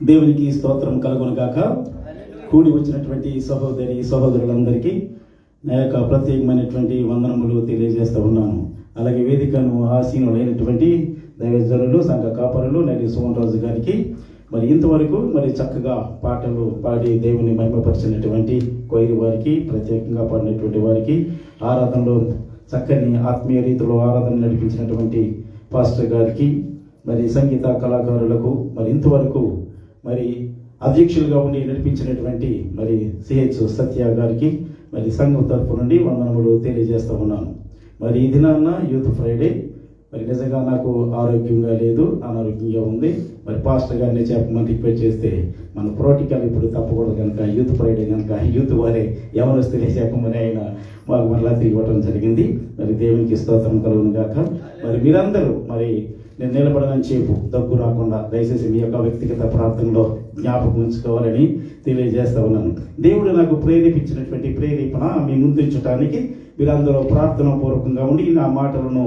దేవునికి స్తోత్రం కలుగును గాక. కూడి వచ్చినటువంటి సహోదరులందరికీ నా యొక్క ప్రత్యేకమైనటువంటి వందనములు తెలియజేస్తూ ఉన్నాను. అలాగే వేదికను ఆసీనులైనటువంటి దైవజనులు, సంఘ కాపరులు, నడి సోమరాజు గారికి మరి ఇంతవరకు మరి చక్కగా పాటలు పాడి దేవుని మహిమపరిచినటువంటి కొయిరి వారికి, ప్రత్యేకంగా పాడినటువంటి వారికి, ఆరాధనలో చక్కని ఆత్మీయ రీతిలో ఆరాధన నడిపించినటువంటి పాస్టర్ గారికి, మరి సంగీత కళాకారులకు, మరి ఇంతవరకు మరి అధ్యక్షులుగా ఉండి నడిపించినటువంటి మరి సిహెచ్ సత్య గారికి మరి సంఘం తరపు నుండి వందనములు తెలియజేస్తూ ఉన్నాను. మరి ఈ దినాన్న యూత్ ఫ్రైడే, మరి నిజంగా నాకు ఆరోగ్యంగా లేదు, అనారోగ్యంగా ఉంది. మరి పాస్టర్ గారిని చెప్పమని రిక్వెస్ట్ చేస్తే మన ప్రోటోకాల్ ఇప్పుడు తప్పకూడదు కనుక యూత్ ఫ్రైడే కనుక యూత్ వారే ఎవరొస్తే చెప్పమని ఆయన మాకు మరలా తిరిగి ఇవ్వడం జరిగింది. మరి దేవునికి స్తోత్రం కలుగును గాక. మరి మీరందరూ మరి నేను నిలబడనని చెప్పు దగ్గు రాకుండా దయచేసి మీ యొక్క వ్యక్తిగత ప్రార్థనలో జ్ఞాపకం ఉంచుకోవాలని తెలియజేస్తా ఉన్నాను. దేవుడు నాకు ప్రేరేపించినటువంటి ప్రేరేపణ మీ ముందుంచడానికి మీరందరూ ప్రార్థన పూర్వకంగా ఉండి నా మాటలను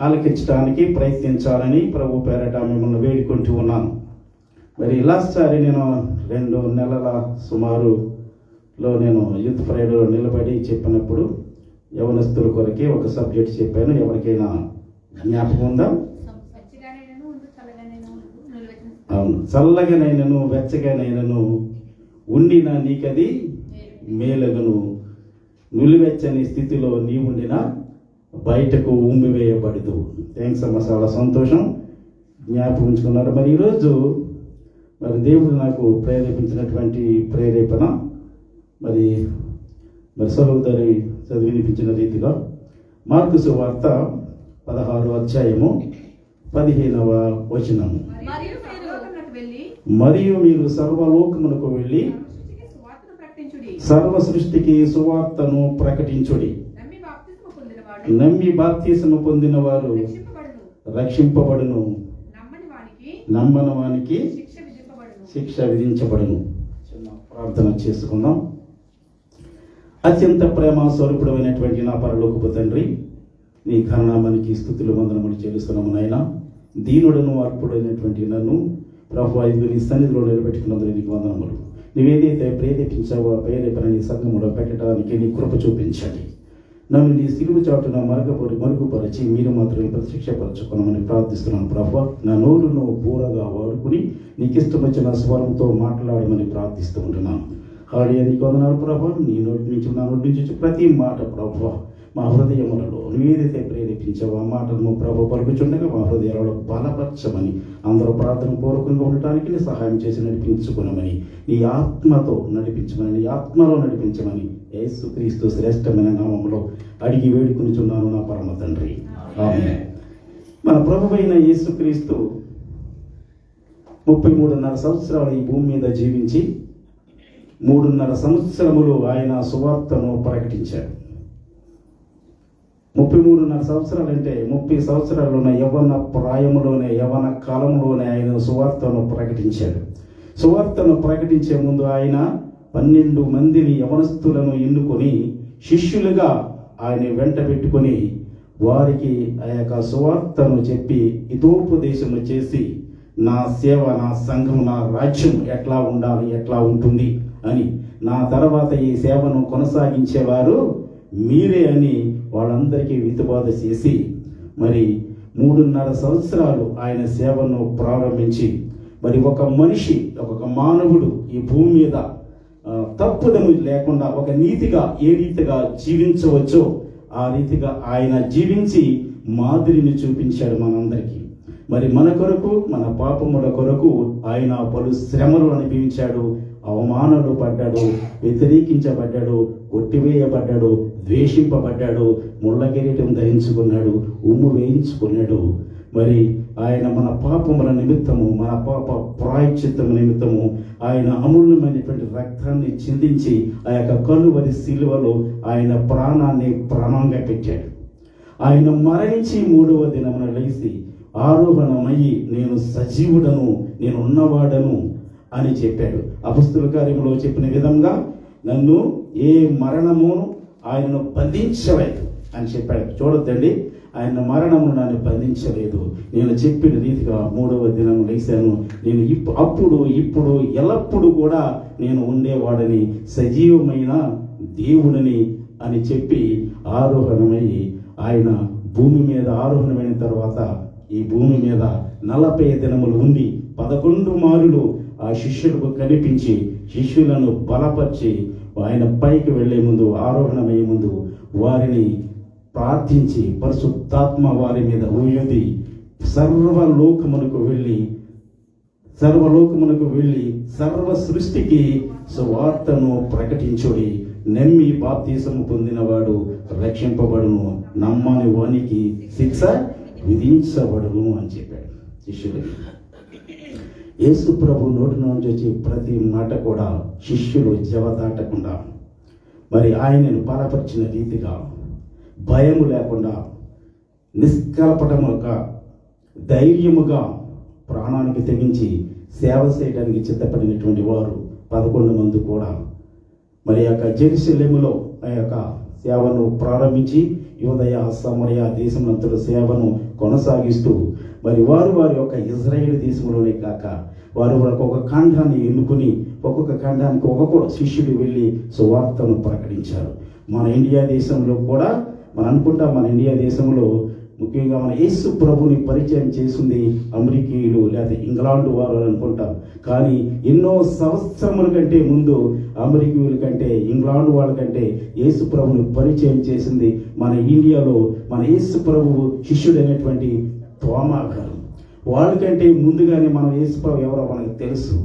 ఆలకించడానికి ప్రయత్నించాలని ప్రభు పేరట మిమ్మల్ని వేడుకుంటూ ఉన్నాను. మరి లాస్ట్ సారి నేను 2 నెలల సుమారులో నేను యూత్ ఫ్రైడేలో నిలబడి చెప్పినప్పుడు యవనస్తుల కొరకే ఒక సబ్జెక్ట్ చెప్పాను. ఎవరికైనా జ్ఞాపకం ఉందా? అవును, చల్లగానైనను వెచ్చగానైనను ఉండిన నీకది మేలగను, నులివెచ్చని స్థితిలో నీ ఉండిన బయటకు ఉమ్మివేయబడదు. థ్యాంక్స్ అమ్మ, చాలా సంతోషం జ్ఞాపకం ఉంచుకున్నారు. మరి ఈరోజు మరి దేవుడు నాకు ప్రేరేపించినటువంటి ప్రేరేపణ మరి సహోదరి చదివినిపించిన రీతిగా మార్కు సువార్త 16వ అధ్యాయము 15వ వచనము. మరియు మీరు సర్వలోకమునకు వెళ్ళి సర్వ సృష్టికి సువార్తను ప్రకటించుడి. నమ్మి బాప్తిస్మము పొందిన వారు రక్షింపబడును, నమ్మని వానికి శిక్ష విధించబడును. చిన్న ప్రార్థన చేసుకుందాం. అత్యంత ప్రేమ స్వరూపుడమైనటువంటి నా పరలోకపు తండ్రి, నీ ఘననామానికి స్తుతులు వందనములు చెల్లిస్తున్నాము నాయన. దీనుడను అర్పుడైనటువంటి నన్ను ప్రభు నీ సన్నిధిలో నిలబెట్టుకున్నందుకు నీకు వందనములు. నువ్వేదైతే ప్రేరేపించావో ఆ ప్రేరేపణ నీ సంఘములో పెట్టడానికి నీ కృప చూపించండి. నన్ను నీ సిలువ చాటున మరుగుపరిచి మీరు మాత్రమే ప్రత్యక్షపరచుకున్నామని ప్రార్థిస్తున్నాను ప్రభు. నా నోరును పూరగా వాడుకుని నీకు ఇష్టమొచ్చిన స్వరంతో మాట్లాడమని ప్రార్థిస్తూ ఉంటున్నాను. హాడియా నీకు వందనాలు ప్రభు. నీ నోటి నుంచి నా నోటి నుంచి ప్రతి మాట ప్రభు మా హృదయములలో నువ్వేదైతే ప్రేరేపించావో ఆ మాటలను ప్రభు పలుకుచుండగా మా హృదయాలలో బలపరచమని, అందరూ ప్రార్థన పూర్వకంగా ఉండటానికి నీ సహాయం చేసి నడిపించుకున్నామని, నీ ఆత్మతో నడిపించమని, నీ ఆత్మలో నడిపించమని యేసుక్రీస్తు శ్రేష్టమైన నామములో అడిగి వేడుకొనిచున్నాను నా పరమ తండ్రి, ఆమేన్. మన ప్రభువైన యేసుక్రీస్తు 33.5 సంవత్సరాలు ఈ భూమి మీద జీవించి 3.5 సంవత్సరములు ఆయన సువార్తను ప్రకటించాడు. 33.5 సంవత్సరాలు అంటే 30 సంవత్సరాల్లోనే యవ్వన ప్రాయములోనే, యవ్వన కాలంలోనే ఆయన సువార్తను ప్రకటించాడు. సువార్తను ప్రకటించే ముందు ఆయన 12 మందిని యవనస్తులను ఎన్నుకొని శిష్యులుగా ఆయన వెంట పెట్టుకొని వారికి ఆ యొక్క సువార్తను చెప్పి హితోపదేశము చేసి నా సేవ, నా సంఘం, నా రాజ్యం ఎట్లా ఉండాలి, ఎట్లా ఉంటుంది అని, నా తర్వాత ఈ సేవను కొనసాగించేవారు మీరే అని వాళ్ళందరికీ వితుబాధ చేసి మరి 3.5 సంవత్సరాలు ఆయన సేవను ప్రారంభించి మరి ఒక మనిషి, ఒక మానవుడు ఈ భూమి మీద తప్పుదము లేకుండా ఒక నీతిగా ఏ రీతిగా జీవించవచ్చో ఆ రీతిగా ఆయన జీవించి మాదిరిని చూపించాడు మనందరికీ. మరి మన కొరకు, మన పాపముల కొరకు ఆయన పలు శ్రమలు అనుభవించాడు, అవమానాలు పడ్డాడు, వ్యతిరేకించబడ్డాడు, కొట్టివేయబడ్డాడు, ద్వేషింపబడ్డాడు, ముళ్ళ కిరీటం ధరించుకున్నాడు, ఉమ్ము వేయించుకున్నాడు. మరి ఆయన మన పాపముల నిమిత్తము, మన పాప ప్రాయశ్చిత్తము నిమిత్తము ఆయన అమూల్యమైనటువంటి రక్తాన్ని చిందించి ఆ యొక్క కలువరి సిలువలో ఆయన ప్రాణాన్ని ప్రాణంగా పెట్టాడు. ఆయన మరణించి 3వ దినమున లేచి ఆరోహణమయ్యి నేను సజీవుడను, నేను ఉన్నవాడను అని చెప్పాడు. అపొస్తలుల కార్యములో చెప్పిన విధంగా నన్ను ఏ మరణము ఆయనను బంధించలేదు అని చెప్పాడు. చూడొద్దండి, ఆయన మరణము నన్ను బంధించలేదు. నేను చెప్పిన రీతిగా 3వ దినం లేచాను. నేను ఇప్పుడు ఎల్లప్పుడూ కూడా నేను ఉండేవాడని, సజీవమైన దేవుడిని అని చెప్పి ఆరోహణమై ఆయన భూమి మీద ఆరోహణమైన తర్వాత ఈ భూమి మీద 40 దినములు ఉండి 11 మారులు ఆ శిష్యులకు కనిపించి శిష్యులను బలపరిచి ఆయన పైకి వెళ్లే ముందు, ఆరోహణమయ్యే ముందు వారిని ప్రార్థించి పరిశుద్ధాత్మ వారి మీద ఊది సర్వలోకమునకు వెళ్ళి సర్వ సృష్టికి సువార్తను ప్రకటించుడి. నమ్మి బాప్తీసము పొందినవాడు రక్షింపబడును, నమ్మని వానికి శిక్ష విధించబడును అని చెప్పాడు శిష్యులకి. యేసు ప్రభు నోటి నుంచి వచ్చి ప్రతి మాట కూడా శిష్యులు జవదాటకుండా మరి ఆయనను బలపరిచిన రీతిగా భయము లేకుండా నిష్కల్పటముగా ధైర్యముగా ప్రాణానికి తెగించి సేవ చేయడానికి సిద్ధపడినటువంటి వారు 11 మంది కూడా మరి జెరూసలేములో ఆ యొక్క సేవను ప్రారంభించి యూదయ సమరయ దేశమంతటి సేవను కొనసాగిస్తూ మరి వారి యొక్క ఇజ్రాయేల్ దేశంలోనే కాక వారు ఒక్కొక్క ఖండాన్ని ఎన్నుకుని ఒక్కొక్క ఖండానికి ఒక్కొక్క శిష్యుడు వెళ్ళి సువార్తను ప్రకటించారు. మన ఇండియా దేశంలో కూడా మన ఇండియా దేశంలో ముఖ్యంగా మన యేసు ప్రభుని పరిచయం చేసింది అమెరికీయులు లేదా ఇంగ్లాండ్ వారు అనుకుంటాం. కానీ ఎన్నో సంవత్సరముల కంటే ముందు అమెరికీయుల కంటే ఇంగ్లాండ్ వాళ్ళ కంటే యేసు ప్రభుని పరిచయం చేసింది మన ఇండియాలో మన యేసు ప్రభువు శిష్యుడైనటువంటి తోమా గారు. వాళ్ళకంటే ముందుగానే మనం యేసు ప్రభు ఎవరో మనకు తెలుసు.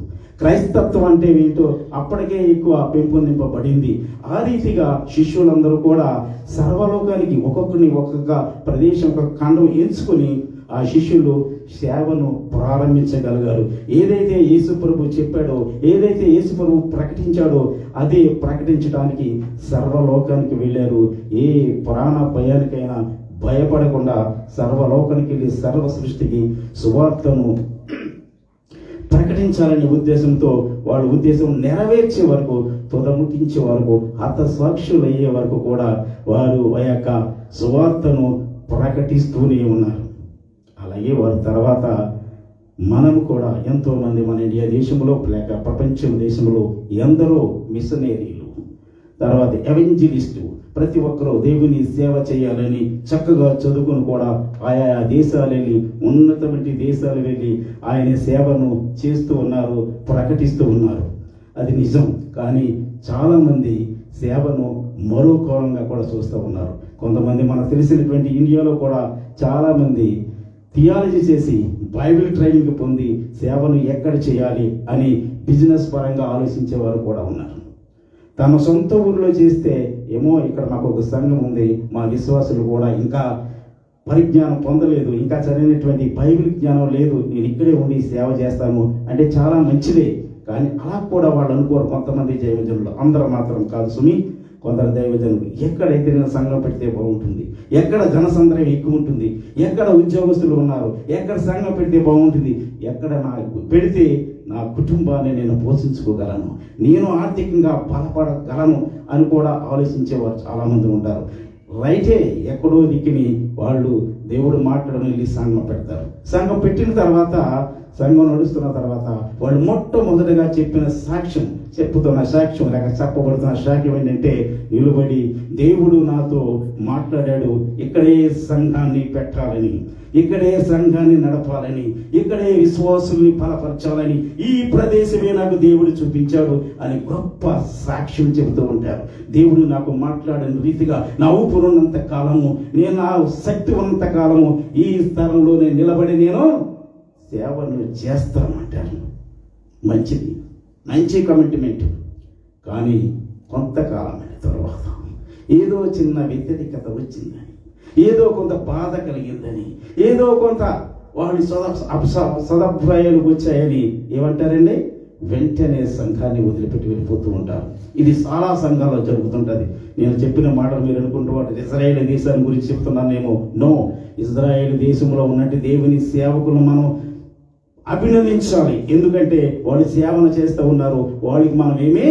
క్రైస్తత్వం అంటే ఏంటో అప్పటికే ఎక్కువ పెంపొందింపబడింది. ఆ రీతిగా శిష్యులందరూ కూడా సర్వలోకానికి ఒక్కొక్క ప్రదేశం, ఒక ఖండం ఎంచుకొని ఆ శిష్యులు సేవను ప్రారంభించగలిగారు. ఏదైతే యేసు ప్రభు చెప్పాడో, ఏదైతే యేసు ప్రభు ప్రకటించాడో అదే ప్రకటించడానికి సర్వలోకానికి వెళ్ళారు. ఏ ప్రాణ భయానికైనా భయపడకుండా సర్వలోకానికి వెళ్ళి సర్వ సృష్టికి సువార్తను ప్రకటించాలనే ఉద్దేశంతో వాళ్ళ ఉద్దేశం నెరవేర్చే వరకు, తుదముట్టించే వరకు, హతసాక్షులయ్యే వరకు కూడా వారు ఆ యొక్క సువార్తను ప్రకటిస్తూనే ఉన్నారు. అలాగే వారి తర్వాత మనము కూడా ఎంతోమంది మన ఇండియా దేశంలో లేక ప్రపంచం దేశంలో ఎందరో మిషనరీలు, తర్వాత ఎవెంజలిస్టు, ప్రతి ఒక్కరూ దేవుని సేవ చేయాలని చక్కగా చదువుకుని కూడా ఆయా దేశాలు వెళ్ళి, ఉన్నతమైన దేశాలు వెళ్ళి ఆయన సేవను చేస్తూ ఉన్నారు, ప్రకటిస్తూ ఉన్నారు. అది నిజం. కానీ చాలామంది సేవను మరో కోణంగా కూడా చూస్తూ ఉన్నారు. కొంతమంది మనకు తెలిసినటువంటి ఇండియాలో కూడా చాలామంది థియాలజీ చేసి బైబిల్ ట్రైనింగ్ పొంది సేవను ఎక్కడ చేయాలి అని బిజినెస్ పరంగా ఆలోచించేవారు కూడా ఉన్నారు. తమ సొంత ఊరిలో చేస్తే ఏమో ఇక్కడ మాకు ఒక సంఘం ఉంది, మా విశ్వాసులు కూడా ఇంకా పరిజ్ఞానం పొందలేదు, ఇంకా చదివినటువంటి బైబిల్ జ్ఞానం లేదు, నేను ఇక్కడే ఉండి సేవ చేస్తాను అంటే చాలా మంచిదే. కానీ అలా కూడా వాళ్ళు అనుకోరు. కొంతమంది దైవజనులు, అందరూ మాత్రం కాదు సుమి, కొందరు దైవజనులు ఎక్కడైతే నేను సంఘం పెడితే బాగుంటుంది, ఎక్కడ జనసంద్రం ఎక్కువ ఉంటుంది, ఎక్కడ ఉద్యోగస్తులు ఉన్నారు, ఎక్కడ సంఘం పెడితే బాగుంటుంది, ఎక్కడ నాకు పెడితే నా కుటుంబాన్ని నేను పోషించుకోగలను, నేను ఆర్థికంగా బలపడగలను అని కూడా ఆలోచించేవారు చాలామంది ఉంటారు. రైటే, ఎక్కడో దిక్కుని వాళ్ళు దేవుడు మాట్లాడని వెళ్ళి సంఘం పెడతారు. సంఘం పెట్టిన తర్వాత, సంఘం నడుస్తున్న తర్వాత వాళ్ళు మొట్టమొదటిగా చెప్పుతున్న సాక్ష్యం లేక చెప్పబడుతున్న సాక్ష్యం ఏంటంటే, నిలబడి దేవుడు నాతో మాట్లాడాడు, ఇక్కడే సంఘాన్ని పెట్టాలని, ఇక్కడే సంఘాన్ని నడపాలని, ఇక్కడే విశ్వాసుల్ని బలపరచాలని, ఈ ప్రదేశమే నాకు దేవుడు చూపించాడు అని గొప్ప సాక్ష్యం చెబుతూ ఉంటారు. దేవుడు నాకు మాట్లాడిన రీతిగా నా ఊపిరున్నంత కాలము, నేను నా శక్తి ఉన్నంత కాలము ఈ స్థలంలోనే నిలబడి నేను సేవను చేస్తానంటారు. మంచి కమిట్మెంట్. కానీ కొంతకాలమైన తర్వాత ఏదో చిన్న వ్యతిరేకత వచ్చిందని, ఏదో కొంత బాధ కలిగిందని, ఏదో కొంత వాళ్ళు సదభిప్రాయాలు వచ్చాయని ఏమంటారండి, వెంటనే సంఘాన్ని వదిలిపెట్టి వెళ్ళిపోతూ ఉంటారు. ఇది చాలా సంఘాల్లో జరుగుతుంటుంది. నేను చెప్పిన మాటలు మీరు అనుకుంటూ ఇజ్రాయేల్ దేశాన్ని గురించి చెప్తున్నానేమో. నో, ఇజ్రాయేల్ దేశంలో ఉన్నట్టు దేవుని సేవకులు మనం అభినందించాలి. ఎందుకంటే వాళ్ళు సేవన చేస్తూ ఉన్నారు. వాళ్ళకి మనం ఏమీ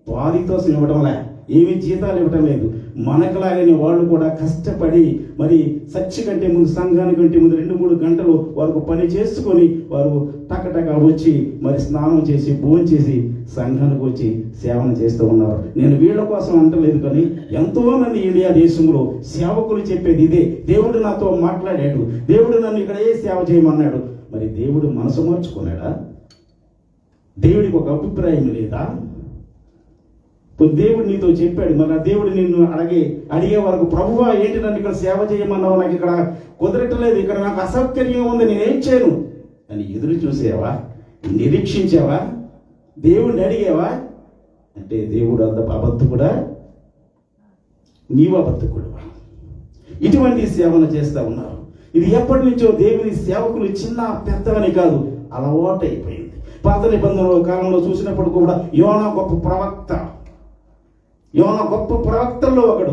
పారితోషం ఇవ్వడం లే, ఏమీ జీతాలు ఇవ్వటం లేదు. మనకులాగానే వాళ్ళు కూడా కష్టపడి మరి చర్చి కంటే ముందు, సంఘానికంటే ముందు 2-3 గంటలు వారికి పని చేసుకొని వారు టకటక వచ్చి మరి స్నానం చేసి భోజనం చేసి సంఘానికి వచ్చి సేవన చేస్తూ ఉన్నారు. నేను వీళ్ళ కోసం అంటలేదు, కానీ ఎంతో మంది ఇండియా దేశంలో సేవకులు చెప్పేది ఇదే. దేవుడు నాతో మాట్లాడాడు, దేవుడు నన్ను ఇక్కడ సేవ చేయమన్నాడు. మరి దేవుడు మనసు మార్చుకున్నాడా? దేవుడికి ఒక అభిప్రాయం లేదా? దేవుడు నీతో చెప్పాడు, మరి ఆ దేవుడు నిన్ను అడిగే వరకు, ప్రభువా ఏంటి నన్ను ఇక్కడ సేవ చేయమన్నావు, నాకు ఇక్కడ కుదరట్లేదు, ఇక్కడ నాకు అసౌకర్యంగా ఉంది, నేనేం చేయను అని ఎదురు చూసావా? నిరీక్షించావా? దేవుడిని అడిగావా? అంటే దేవుడు అబద్ధకుడా, నీవు అబద్ధకుడువా? ఇటువంటి సేవను చేస్తూ ఉన్నారు. ఇది ఎప్పటి నుంచో దేవుని సేవకులు చిన్న పెద్దవని కాదు, అలవాటు అయిపోయింది. పాత నిబంధనల కాలంలో చూసినప్పుడు కూడా యోనా గొప్ప ప్రవక్త, యోనా గొప్ప ప్రవక్తల్లో ఒకడు.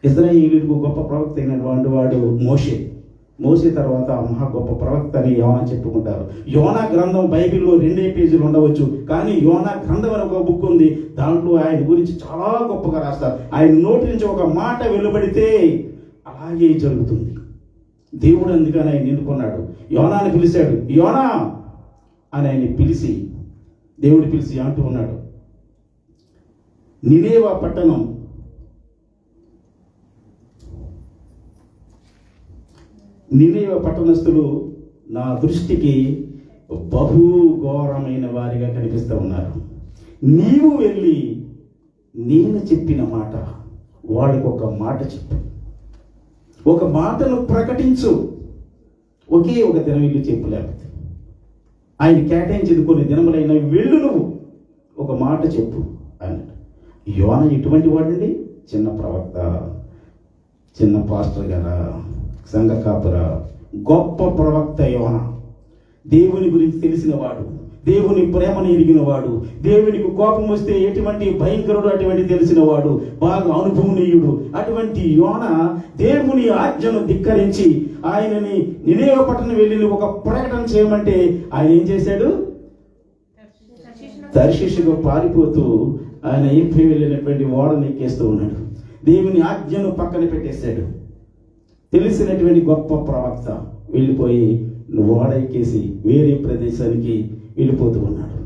ఇశ్రాయేలీయులకు గొప్ప ప్రవక్త అయినటువంటి వాడు మోషే తర్వాత మహా గొప్ప ప్రవక్త అని యోనా చెప్పుకుంటారు. యోనా గ్రంథం బైబిల్లో 2 పేజీలు ఉండవచ్చు, కానీ యోనా గ్రంథం అని ఒక బుక్ ఉంది. దాంట్లో ఆయన గురించి చాలా గొప్పగా రాస్తారు. ఆయన నోటి నుంచి ఒక మాట వెలువడితే అలాగే జరుగుతుంది. దేవుడు అందుకని ఆయన ఎన్నుకున్నాడు. యోనాని పిలిచాడు, యోనా అని ఆయన పిలిచి, దేవుడు పిలిచి అంటూ ఉన్నాడు, నినేవా పట్టణం నినేవా పట్టణస్థులు నా దృష్టికి బహు ఘోరమైన వారిగా కనిపిస్తూ ఉన్నారు. నీవు వెళ్ళి నేను చెప్పిన మాట వాళ్ళకి ఒక మాట చెప్పు, ఒక మాటను ప్రకటించు. ఒకే ఒక దినం ఇల్లు చెప్పు, లేకపోతే ఆయన కేటాయించింది కొన్ని దినములైన వెళ్ళు, నువ్వు ఒక మాట చెప్పు అన్నాడు. యోనా ఎటువంటి వాడండి? చిన్న ప్రవక్త, చిన్న పాస్టర్ గారా, సంఘ కాపురా, గొప్ప ప్రవక్త యోనా. దేవుని గురించి తెలిసినవాడు, దేవుని ప్రేమను ఎరిగినవాడు, దేవునికి కోపం వస్తే ఎటువంటి భయంకరుడు అటువంటి తెలిసినవాడు, బాగా అనుభవనీయుడు. అటువంటి యోనా దేవుని ఆజ్ఞను ధిక్కరించి ఆయనని నినేవే పట్టణం వెళ్ళి ఒక ప్రకటన చేయమంటే ఆయన ఏం చేశాడు? తర్షీషుకు పారిపోతూ ఆయన ఎప్పి వెళ్ళినటువంటి ఓడను ఎక్కేస్తూ ఉన్నాడు. దేవుని ఆజ్ఞను పక్కన పెట్టేశాడు. తెలిసినటువంటి గొప్ప ప్రవక్త వెళ్ళిపోయి ఓడ ఎక్కేసి వేరే ప్రదేశానికి వెళ్ళిపోతూ ఉన్నాడు.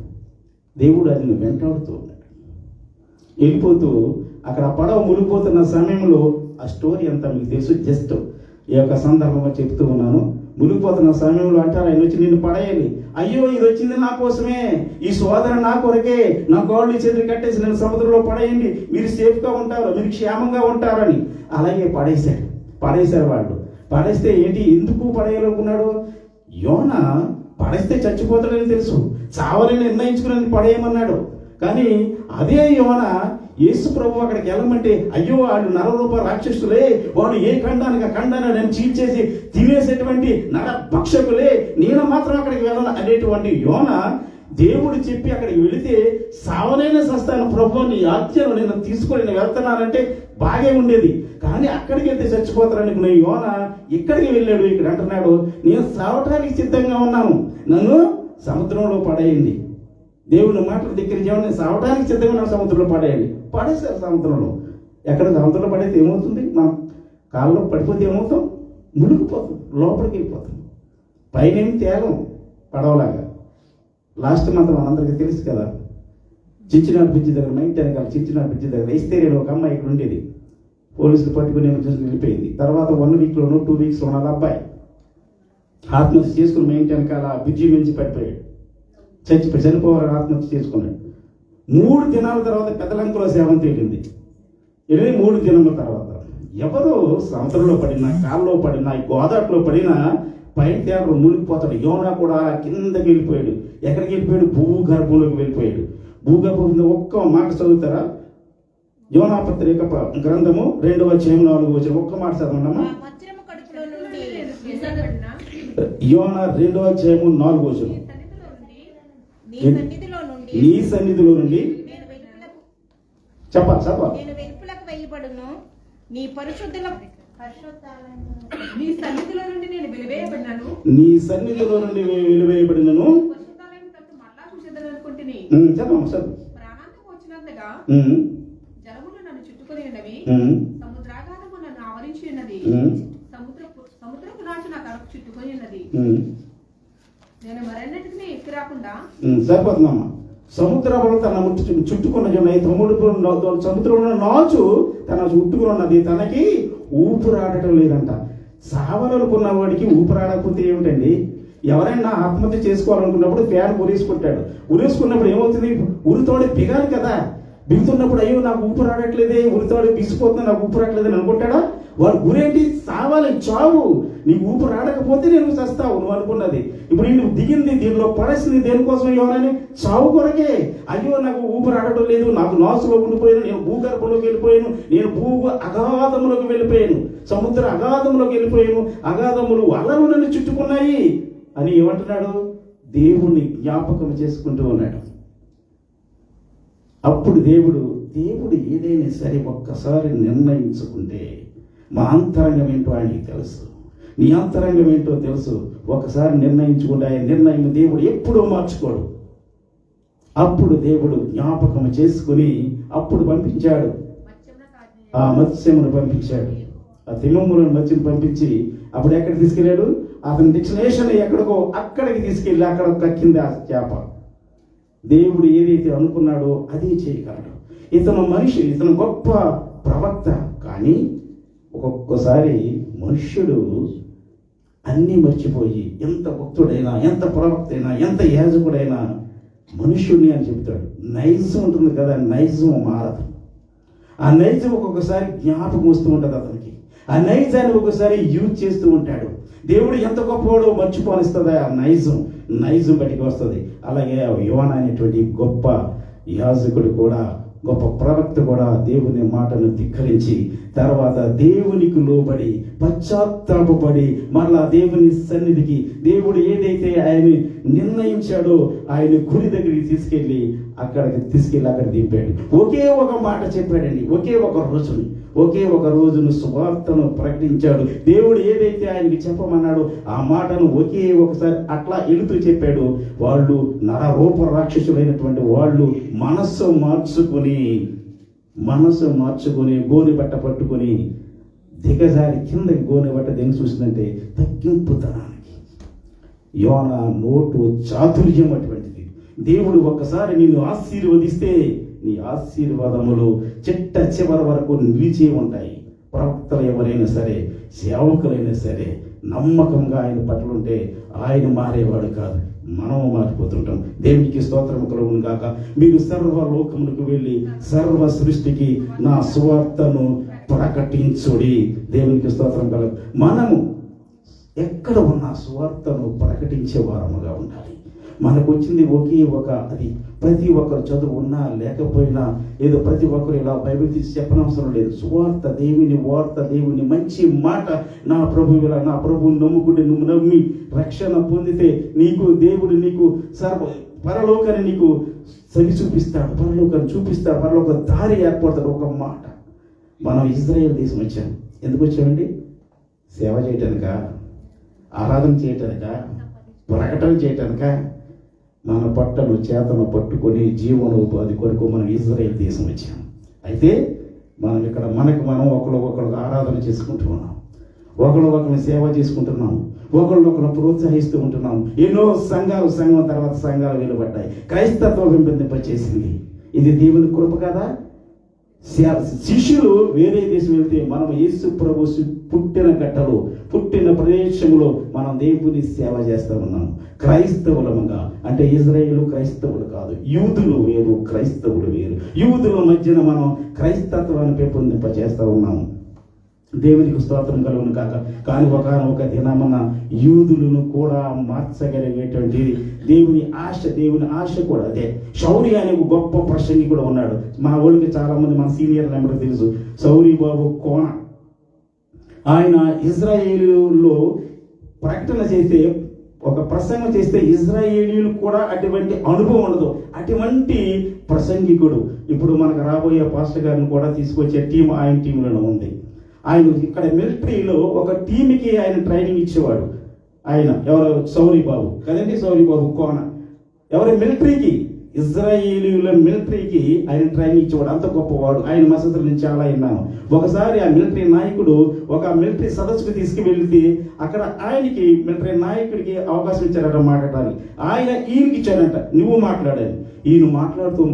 దేవుడు అతను వెంటాడుతూ ఉన్నాడు. వెళ్ళిపోతూ అక్కడ పడవ మునిగిపోతున్న సమయంలో, ఆ స్టోరీ అంతా మీకు తెలుసు, జస్ట్ ఈ యొక్క సందర్భంగా చెప్తూ ఉన్నాను. మునిగిపోతున్న సమయంలో అంటారు, ఆయన వచ్చి నిన్ను పడేయాలి. అయ్యో, ఇది వచ్చింది నా కోసమే, ఈ సోదరు నా కొరకే, నా గోళ్ళు చేతులు కట్టేసి నన్ను సముద్రంలో పడేయండి, మీరు సేఫ్గా ఉంటారు, మీరు క్షేమంగా ఉంటారని. అలాగే పడేశారు వాళ్ళు. పడేస్తే ఏంటి, ఎందుకు పడేయాలనుకున్నాడు? యోనా పడేస్తే చచ్చిపోతాడని తెలుసు, చావాలని నిర్ణయించుకుని పడేయమన్నాడు. కానీ అదే యోనా యేసు ప్రభు అక్కడికి వెళ్ళమంటే, అయ్యో వాళ్ళు నరరూప రాక్షసులే, వాడు ఏ ఖండానికి ఆ ఖండాన్ని నేను చీల్చేసి తినేసేటువంటి నర భక్షకులే, నేను మాత్రం అక్కడికి వెళ్ళను అనేటువంటి యోనా దేవుడు చెప్పి అక్కడికి వెళితే సావనైనా సస్తాను ప్రభు, నీ ఆజ్ఞను నేను తీసుకొని నేను వెళ్తున్నానంటే బాగే ఉండేది. కానీ అక్కడికి వెళ్తే చచ్చిపోతారనుకున్న యోనా ఇక్కడికి వెళ్ళాడు. ఇక్కడ అంటున్నాడు, నేను సావటానికి సిద్ధంగా ఉన్నాను, నన్ను సముద్రంలో పడేయండి. దేవుని మాటలు దగ్గర నేను సావటానికి సిద్ధంగా ఉన్నాను, సముద్రంలో పడేయండి. పడేశారు సముద్రంలో. ఎక్కడ సముద్రంలో పడేస్తే ఏమవుతుంది? మనం కాళ్ళలో పడిపోతే ఏమవుతాం? మునిగిపోతాం, లోపలికి వెళ్ళిపోతాం. పైన ఏమి తేలం పడవలాగా. లాస్ట్ మంత్ మనందరికీ తెలుసు కదా, చిచ్చినాడు బ్రిడ్జి దగ్గర, మైంట్ వెనకాల చిచ్చినాడు బ్రిడ్జి దగ్గర ఇస్తేరియాలో ఒక అమ్మాయి ఇక్కడ ఉండేది. పోలీసులు పట్టుకుని వెళ్ళిపోయింది. తర్వాత 1 వీక్లోనూ 2 వీక్స్లో వాళ్ళ అబ్బాయి ఆత్మహత్య చేసుకుని మైంట్ వెనకాల బ్రిడ్జి మించి పడిపోయాడు, చనిపోవాలని ఆత్మహత్య చేసుకున్నాడు. 3 దినాల తర్వాత పెద్దలంకలో సేవం తేలింది. 3 దినముల తర్వాత ఎవరు సముద్రంలో పడినా, కాల్లో పడినా, గోదాట్లో పడినా పైన తేడా మునిగిపోతాడు. యోనా కూడా కిందకి వెళ్ళిపోయాడు. ఎక్కడికి వెళ్ళిపోయాడు? భూగర్భంలోకి వెళ్ళిపోయాడు. భూగర్భం ఒక్క మాట చదువుతారా? యోనా పత్రిక గ్రంథము 2వ అధ్యాయం 4వ వచనం ఒక్క మాట చదవండమ్మా. యోనా 2వ అధ్యాయము 4వ వచనం. నీ సన్నిధిలో నుండి చెప్పాలి. నీ సన్నిధిలో నుండి నేను వెలివేయబడినను, చెప్పమ్మా. ప్రాణాంతకు వచ్చినంతగా జలములు నన్ను చుట్టుకొని ఉన్నవి, సముద్రాగాధము నన్ను ఆవరించి ఉన్నది. సముద్రపు నాచు నా తలకు చుట్టుకొని ఉన్నది. నేను మరెన్నటికీ ఎక్కి రాకుండా. సరిపోతుందమ్మా. సముద్రంలో తన చుట్టుకున్నది ఉన్నాయి. సముద్రంలో నాచు తన చుట్టుకుని ఉన్నది. తనకి ఊపిరాడటం లేదంట. సావాలనుకున్న వాడికి ఊపిరాడకపోతే ఏమిటండి? ఎవరైనా ఆత్మహత్య చేసుకోవాలనుకున్నప్పుడు ఫ్యాన్ ఉరేసుకుంటాడు. ఉరేసుకున్నప్పుడు ఏమవుతుంది? ఉరితోడి బిగాలి కదా. బిగుతున్నప్పుడు అయ్యో నాకు ఊపిరాడట్లేదే, ఉరితోడి బిగిసిపోతుంది, నాకు ఊపిరాడట్లేదని అనుకుంటాడా? వాడు గురేంటి? సావాలి, చావు. నీకు ఊపిరాడకపోతే నేను చస్తావు నువ్వు అనుకున్నది. ఇప్పుడు నువ్వు దిగింది, దీనిలో పడేసింది దేనికోసం? ఎవరైనా చావు కొరకే. అయ్యో నాకు ఊపిరాడటం లేదు, నాకు నాసులో ఉండిపోయాను, నేను భూగర్భంలోకి వెళ్ళిపోయాను, నేను అగాధములోకి వెళ్ళిపోయాను, సముద్ర అగాధంలోకి వెళ్ళిపోయాను, అగాధములు అలలు నన్ను చుట్టుకున్నాయి అని ఏమంటున్నాడు? దేవుణ్ణి జ్ఞాపకం చేసుకుంటూ ఉన్నాడు. అప్పుడు దేవుడు ఏదైనా సరే ఒక్కసారి నిర్ణయించుకుంటే మా అంతరంగం ఏంటో ఆయనకి తెలుసు, నీ అంతరంగం ఏంటో తెలుసు. ఒకసారి నిర్ణయించుకుంటే ఆయన నిర్ణయం దేవుడు ఎప్పుడూ మార్చుకోడు. అప్పుడు దేవుడు జ్ఞాపకం చేసుకుని అప్పుడు పంపించాడు, ఆ మత్స్యమును పంపించాడు, ఆ తిమ్మములను మత్స్యం పంపించి అప్పుడు ఎక్కడ తీసుకెళ్ళాడు? అతని డెస్టినేషన్ ఎక్కడికో అక్కడికి తీసుకెళ్ళి అక్కడ కక్కింది ఆ చేప. దేవుడు ఏదైతే అనుకున్నాడో అదే చేయగలడు. ఇతను మనిషి, ఇతను గొప్ప ప్రవక్త. కానీ ఒక్కొక్కసారి మనుష్యుడు అన్నీ మర్చిపోయి ఎంత భక్తుడైనా, ఎంత ప్రవక్త అయినా, ఎంత యాజకుడైనా మనుష్యుడిని అని చెప్తాడు. నైజం ఉంటుంది కదా, నైజం మారదు. ఆ నైజం ఒక్కొక్కసారి జ్ఞాపకం వస్తూ ఉంటుంది అతనికి. ఆ నైజాన్ని ఒకసారి యూజ్ చేస్తూ ఉంటాడు. దేవుడు ఎంత గొప్పవాడో మర్చిపోనిస్తుంది ఆ నైజం బయటికి వస్తుంది. అలాగే యోనా అనేటువంటి గొప్ప యాజకుడు కూడా, గొప్ప ప్రవక్త కూడా దేవుని మాటను ధిక్కరించి తర్వాత దేవునికి లోబడి పశ్చాత్తాపడి మరలా దేవుని సన్నిధికి దేవుడు ఏదైతే ఆయన నిర్ణయించాడో ఆయన గుడి దగ్గరికి తీసుకెళ్ళి అక్కడ దింపాడు. ఒకే ఒక మాట చెప్పాడండి. ఒకే ఒక రోజును సువార్తను ప్రకటించాడు. దేవుడు ఏదైతే ఆయనకి చెప్పమన్నాడో ఆ మాటను ఒకే ఒకసారి అట్లా ఎలుతూ చెప్పాడు. వాళ్ళు నరరూప రాక్షసులైనటువంటి వాళ్ళు మనస్సు మార్చుకుని గోనెబట్ట పట్టుకుని దిగజారి కిందకి గోనెబట్ట దేనికి చూసిందంటే తగ్గింపుతనానికి. యోనా నోటు చాతుర్యం అటువంటిది. దేవుడు ఒక్కసారి నిన్ను ఆశీర్వదిస్తే నీ ఆశీర్వాదములు చిట్ట చివరి వరకు నిలిచి ఉంటాయి. ప్రవక్తలు ఎవరైనా సరే, సేవకులైనా సరే నమ్మకంగా ఆయన పట్ల ఉంటే ఆయన మారేవాడు కాదు, మనం మారిపోతుంటాం. దేవునికి స్తోత్రం కలుగును గాక. మీరు సర్వలోకములకు వెళ్ళి సర్వ సృష్టికి నా సువార్తను ప్రకటించుడి. దేవునికి స్తోత్రం కలుగు. మనము ఎక్కడ ఉన్న సువార్తను ప్రకటించే వారముగా ఉండాలి. మనకు వచ్చింది ఒకే ఒక, అది ప్రతి ఒక్కరు చదువు ఉన్నా లేకపోయినా ఏదో ప్రతి ఒక్కరు ఇలా బైబిల్ తీసి చెప్పనవసరం లేదు. సువార్త, దేవుని వార్త, దేవుని మంచి మాట, నా ప్రభువుని నమ్ముకుంటే నువ్వు నమ్మి రక్షణ పొందితే దేవుడు నీకు పరలోకాన్ని నీకు చూపిస్తాడు, పరలోక దారి ఏర్పడతాడు. ఒక మాట, మనం ఇజ్రాయేల్ దేశం వచ్చాం. ఎందుకు వచ్చామండి? సేవ చేయటానిక, ఆరాధన చేయటానిక, ప్రకటన చేయటానిక? మన చేతను పట్టుకొని జీవనోపాధి కొరకు మనం ఇజ్రాయేల్ దేశం వచ్చాం. అయితే మనం ఇక్కడ మనం ఒకరికి ఆరాధన చేసుకుంటూ ఉన్నాం, ఒకరిని సేవ చేసుకుంటున్నాం, ఒకరినొకరు ప్రోత్సహిస్తూ ఉంటున్నాం. ఎన్నో సంఘం తర్వాత సంఘాలు వెలువడ్డాయి. క్రైస్తత్వం పెంపొందింపచేసింది. ఇది దేవుని కృప కదా. శిష్యులు వేరే దేశం వెళ్తే మనం యేసు ప్రభు పుట్టిన ప్రదేశంలో మనం దేవుని సేవ చేస్తూ ఉన్నాం. క్రైస్తవులముగా అంటే ఇజ్రాయేలు క్రైస్తవులు కాదు, యూదులు వేరు, క్రైస్తవులు వేరు. యూదుల మధ్యన మనం క్రైస్తత్వాన్ని పెంపొందింపచేస్తూ ఉన్నాము. దేవునికి స్తోత్రం కలుగును కాక. కానీ ఒక దినమున యూదులను కూడా మార్చగలిగేటువంటి దేవుని ఆశ కూడా అదే. శౌరి అనే గొప్ప ప్రసంగి కూడా ఉన్నాడు. మన వాళ్ళకి చాలా మంది, మన సీనియర్ మెంబర్ తెలుసు, శౌరి బాబు కోన. ఆయన ఇజ్రాయేలులో ప్రకటన చేస్తే, ఒక ప్రసంగం చేస్తే ఇజ్రాయేలీలు కూడా అటువంటి అనుభవం ఉండదు. అటువంటి ప్రసంగికుడు. ఇప్పుడు మనకు రాబోయే పాస్టర్ గారిని కూడా తీసుకొచ్చే టీం ఆయన టీంలో ఉంది. ఆయన ఇక్కడ మిలిటరీలో ఒక టీంకి ఆయన ట్రైనింగ్ ఇచ్చేవాడు. ఆయన ఎవరు? శౌరి బాబు కదండి, శౌరి బాబు కోన. ఎవరు? మిలిటరీకి ఇజ్రాయేలీల మిలిటరీకి ఆయన ట్రైనింగ్ ఇచ్చేవాడు, అంత గొప్పవాడు. ఆయన మసతుల నుంచి చాలా విన్నాను. ఒకసారి ఆ మిలిటరీ నాయకుడు ఒక మిలిటరీ సదస్సుకు తీసుకువెళ్తే అక్కడ ఆయనకి మిలిటరీ నాయకుడికి అవకాశం ఇచ్చారట మాట్లాడాలి. ఆయన ఈయనకి ఇచ్చాడంట, నువ్వు మాట్లాడాలి. ఈయన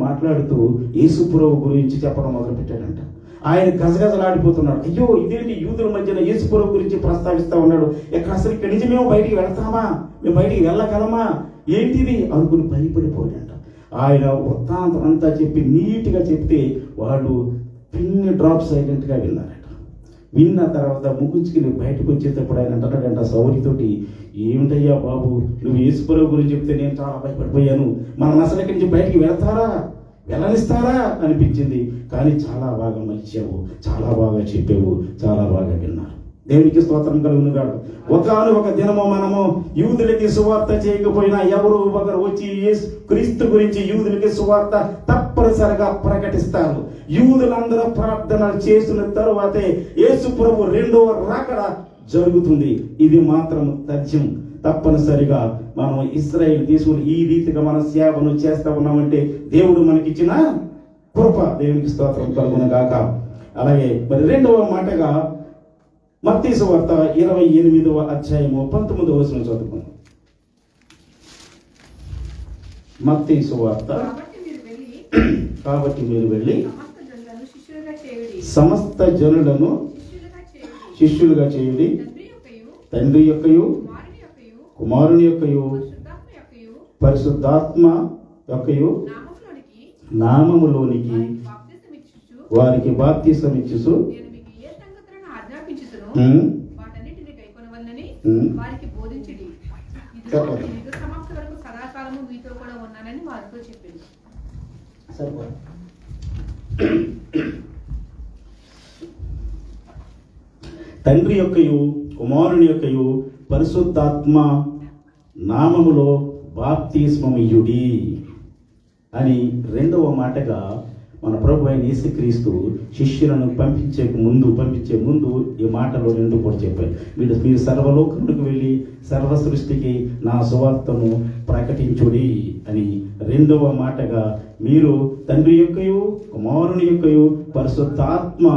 మాట్లాడుతూ యేసుప్రభు గురించి చెప్పడం మొదలు పెట్టాడంట. ఆయన గజగజలాడిపోతున్నాడు. అయ్యో ఇదేంటి, యూదుల మధ్యన యేసుప్రభు గురించి ప్రస్తావిస్తా ఉన్నాడు. అసలు ఇక్కడి నుంచి మేము బయటికి వెళ్తామా, మేము బయటికి వెళ్ళగలమా, ఏంటిది అనుకుని భయపడిపోయాడంట. ఆయన వృత్తాంతం అంతా చెప్పి నీట్గా చెప్తే వాళ్ళు పిన్ని డ్రాప్ సైలెంట్గా విన్నారట. విన్న తర్వాత ముగించుకుని బయటకు వచ్చేటప్పుడు ఆయన అంటాడంట సౌరితోటి, ఏమిటయ్యా బాబు, నువ్వు యేసుప్రభు గురించి చెప్తే నేను చాలా భయపడిపోయాను. మనం అసలు ఇక్కడి నుంచి బయటికి వెళ్ళనిస్తారా అనిపించింది. కానీ చాలా బాగా మలిచావు, చాలా బాగా చెప్పావు, చాలా బాగా విన్నారు. దేవునికి స్తోత్రం కలుగును గాక. ఒక దినము మనము యూదులకి సువార్త చేయకపోయినా ఎవరు ఒకరు వచ్చి యేసు క్రీస్తు గురించి యూదులకి సువార్త తప్పనిసరిగా ప్రకటిస్తారు. యూదులందరూ ప్రార్థనలు చేసిన తరువాతే యేసు ప్రభు రెండవ రాకడ జరుగుతుంది. ఇది మాత్రం తథ్యం. తప్పనిసరిగా మనం ఇశ్రాయేలు తీసుకుని ఈ రీతిగా మన సేవను చేస్తా ఉన్నామంటే దేవుడు మనకిచ్చిన కృప. దేవునికి స్తోత్రం కలుగును గాక. అలాగే మరి రెండవ మాటగా మత్తయి సువార్త 28వ అధ్యాయము 19వ వచనం చదువుకుందాం. మత్తయి సువార్త. కాబట్టి మీరు వెళ్ళి సమస్త జనులను శిష్యులుగా చేయుడి, తండ్రి యొక్కయు కుమారుని యొక్కయు పరిశుద్ధాత్మ యొక్కయు నామములోనికి వారికి బాప్తిసం ఇచ్చుచు వాటన్నిటిని కైకొనవలెనని వారికి బోధించుడి. యుగ సమాప్తి వరకు సదాకాలము మీతో కూడా ఉన్నానని వారితో చెప్పింది. తండ్రి యొక్కయు కుమారుని యొక్కయు పరిశుద్ధాత్మ నామములో బాప్తిస్మమియ్యుడి అని రెండవ మాటగా మన ప్రభు అయిన యేసుక్రీస్తు శిష్యులను పంపించే ముందు ఈ మాటలో రెండు కూడా చెప్పారు. మీరు సర్వలోకములకు వెళ్ళి సర్వ సృష్టికి నా సువార్తను ప్రకటించుడి అని రెండవ మాటగా మీరు తండ్రి యొక్కయు కుమారుని యొక్కయు పరిశుద్ధాత్మ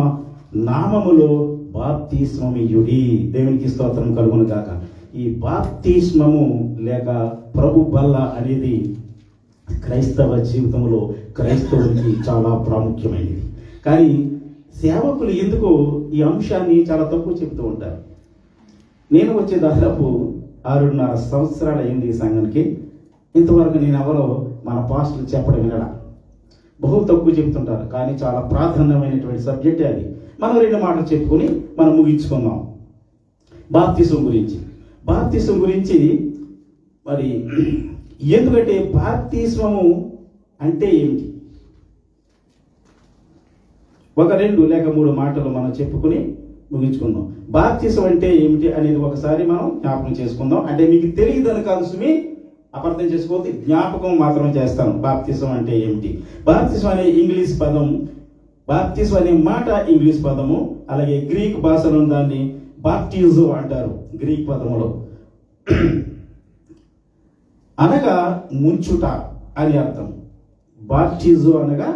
నామములో బాప్తిస్మమియ్యుడి. దేవునికి స్తోత్రం కలుగును గాక. ఈ బాప్తిస్మము లేక ప్రభు బల్ల అనేది క్రైస్తవ జీవితంలో క్రైస్తవునికి చాలా ప్రాముఖ్యమైనది. కానీ సేవకులు ఎందుకు ఈ అంశాన్ని చాలా తక్కువ చెప్తూ ఉంటారు. నేను వచ్చే దాదాపు 6.5 సంవత్సరాలు అయింది ఈ సంఘానికి. ఇంతవరకు నేను ఎవరో మన పాస్టర్లు చెప్పడం వినడా, బహు తక్కువ చెప్తుంటారు. కానీ చాలా ప్రాధాన్యమైనటువంటి సబ్జెక్టే అది. మనం 2 మాటలు చెప్పుకొని మనం ముగించుకుందాం. బాప్తిసం గురించి మరి ఎందుకంటే బాప్తిస్మము అంటే ఏమిటి, 2 లేక 3 మాటలు మనం చెప్పుకుని ముగించుకుందాం. బాప్తిసం అంటే ఏమిటి అనేది ఒకసారి మనం జ్ఞాపకం చేసుకుందాం. అంటే మీకు తెలియదని కాదు సుమి, అపార్థం చేసుకోవద్దు, జ్ఞాపకం మాత్రం చేస్తాను. బాప్తిసం అంటే ఏమిటి? బాప్తిసం అనే ఇంగ్లీష్ పదం, బాప్తిసం అనే మాట ఇంగ్లీష్ పదము. అలాగే గ్రీక్ భాషలో దాన్ని బాప్టిజో అంటారు గ్రీక్ పదములో. అనగా ముంచుట అని అర్థం. బాప్టిజో అనగా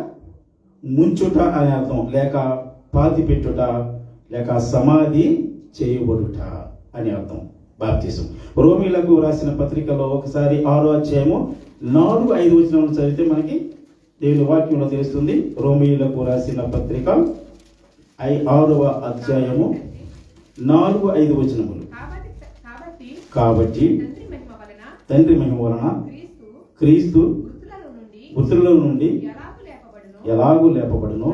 ముంచుట అని అర్థం, లేక పాతి పెట్టుట, లేక సమాధి చేయబడుట అని అర్థం బాప్తిజం. రోమీలకు రాసిన పత్రికలో ఒకసారి 6వ అధ్యాయము 4-5 వచనాలు చదివితే మనకి దేవుని వాక్యంలో తెలుస్తుంది. రోమీలకు రాసిన పత్రిక 6వ అధ్యాయము 4-5 వచనములు. కాబట్టి తండ్రి మహిమ వలన క్రీస్తు మృతులలో నుండి ఎలాగూ లేపబడును,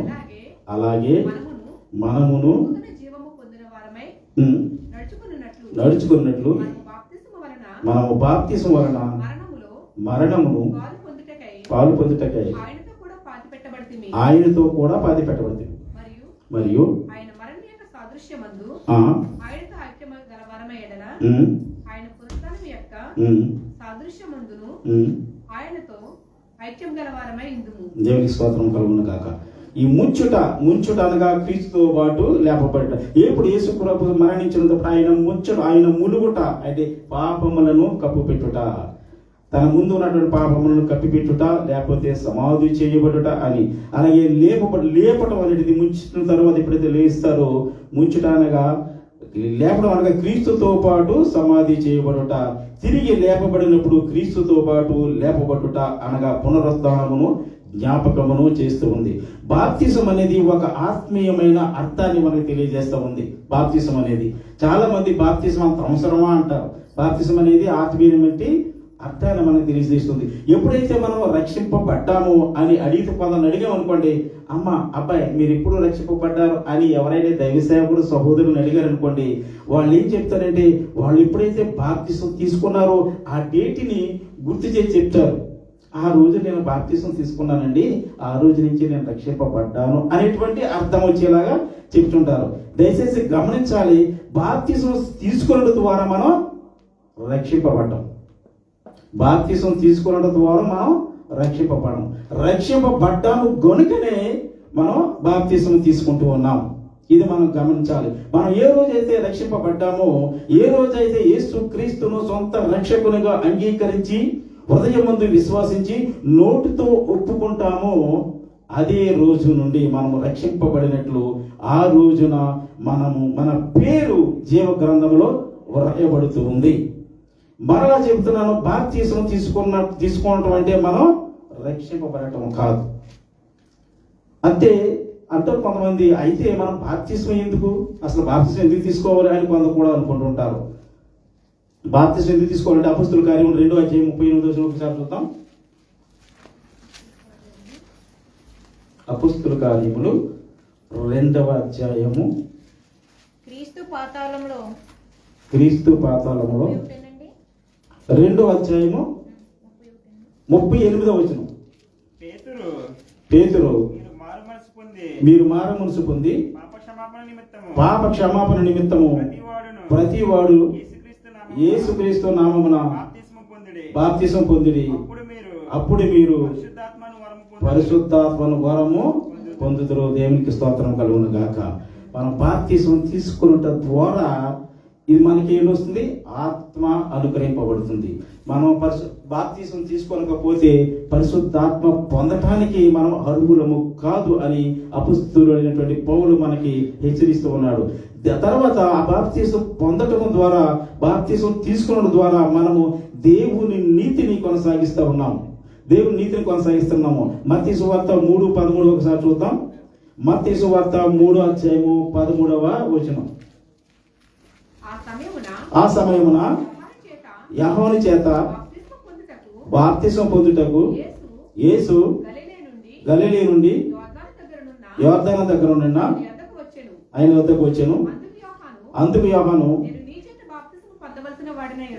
అలాగే మనమును నడుచుకున్నట్లు మనము బాప్తిసం వలన మరణమును పాలు పొందుటకై ఆయనతో కూడా పాతి పెట్టబడింది. మరియు ఆయన పునరుత్థానము యొక్క సాదృశ్యమందును ఆయనతో ఐక్యం గలవారమై ఇందుము. దేవునికి స్తోత్రం కలుగును గాక. ఈ ముంచుట అనగా క్రీస్తుతో పాటు లేపబడ్డ. ఎప్పుడు యేసు ప్రభు మరణించినప్పుడు ఆయన ములుగుట అంటే పాపములను కప్పు పెట్టుట. తన ముందు ఉన్నటువంటి పాపములను కప్పిపెట్టుట, లేకపోతే సమాధి చేయబడుట అని. అలాగే లేపటం అనేది ముంచిన తర్వాత ఎప్పుడైతే లేస్తారో, ముంచుట అనగా లేపడం అనగా క్రీస్తుతో పాటు సమాధి చేయబడుట, తిరిగి లేపబడినప్పుడు క్రీస్తుతో పాటు లేపబడుట అనగా పునరుద్ధానమును జ్ఞాపకమును చేస్తూ ఉంది. బాప్తిసం అనేది ఒక ఆత్మీయమైన అర్థాన్ని మనకు తెలియజేస్తూ ఉంది. బాప్తిసం అనేది చాలా మంది బాప్తిసం అంత అవసరమా అంటారు. బాప్తిసం అనేది ఆత్మీయమైన అర్థాన్ని మనకు తెలియజేస్తుంది. ఎప్పుడైతే మనం రక్షింపబడ్డాము అని అడిగితే కొందరు అడిగాం అనుకోండి, అమ్మ అబ్బాయి మీరు ఎప్పుడు రక్షింపబడ్డారు అని ఎవరైనా దైవ సేవకుడు సహోదరుని అడిగారు అనుకోండి, వాళ్ళు ఏం చెప్తారంటే వాళ్ళు ఎప్పుడైతే బాప్తిసం తీసుకున్నారో ఆ డేట్ని గుర్తు చేసి చెప్తారు. ఆ రోజు నేను బాప్తిసం తీసుకున్నానండి, ఆ రోజు నుంచి నేను రక్షింపబడ్డాను అనేటువంటి అర్థం వచ్చేలాగా చెప్తుంటారు. దయచేసి గమనించాలి, బాప్తిసం తీసుకున్న ద్వారా మనం రక్షింపబడ్డాం. బాప్తిసం తీసుకున్న ద్వారా మనం రక్షింపబడ్డాము గనుకనే మనం బాప్తిసం తీసుకుంటూ ఉన్నాం. ఇది మనం గమనించాలి. మనం ఏ రోజైతే రక్షింపబడ్డామో, ఏ రోజైతే యేసు క్రీస్తును సొంత రక్షకునిగా అంగీకరించి హృదయమందు విశ్వాసించి నోటితో ఒప్పుకుంటామో, అదే రోజు నుండి మనము రక్షింపబడినట్లు ఆ రోజున మన పేరు జీవ గ్రంథంలో వ్రాయబడుతూ ఉంది. మరలా చెబుతున్నాను, బాప్తిసం తీసుకోవటం అంటే మనం రక్షింపబడటం కాదు. అంటారు కొంతమంది, అయితే మనం బాప్తిసం ఎందుకు, అసలు బాప్తిసం ఎందుకు తీసుకోవాలి అని కొందరు కూడా అనుకుంటుంటారు. బాప్తిసం ఎందుకు తీసుకోవాలంటే అపొస్తలుల కార్యములు 2వ అధ్యాయం 38వ ఒకసారి చూద్దాం. అపొస్తలుల కార్యములు 2వ అధ్యాయము క్రీస్తు పాతాళములో 2వ అధ్యాయము 38వ వచనం. పేతురు మీరు మారుమనసు పొంది పాప క్షమాపణ నిమిత్తము ప్రతివాడు యేసుక్రీస్తు నామమున బాప్తిసం పొందిడి, అప్పుడు మీరు పరిశుద్ధాత్మను వరము పొందుదురు. దేవునికి స్తోత్రం కలుగును గాక. మనం బాప్తిసం తీసుకున్నట ద్వారా ఇది మనకి ఏమొస్తుంది, ఆత్మ అనుగ్రహింపబడుతుంది. మనం బాప్తిసం తీసుకోలేకపోతే పరిశుద్ధాత్మ పొందటానికి మనం అర్హులము కాదు అని అపొస్తలుడైనటువంటి పౌలు మనకి హెచ్చరిస్తూ ఉన్నాడు. తర్వాత ఆ బాప్తిసం పొందటం ద్వారా, బాప్తిసం తీసుకోవడం ద్వారా మనము దేవుని నీతిని కొనసాగిస్తున్నాము. మత్తయి సువార్త 3:13 ఒకసారి చూద్దాం. మత్తయి సువార్త 3వ అధ్యాయము 13వ వచనం. ఆ సమయమున యోహాను చేత బాప్తిసం పొందుటకు యేసు గలిలీ నుండి యోర్దాను దగ్గర ఉన్న ఆయన వద్దకు వచ్చెను. అందుకు యోహాను,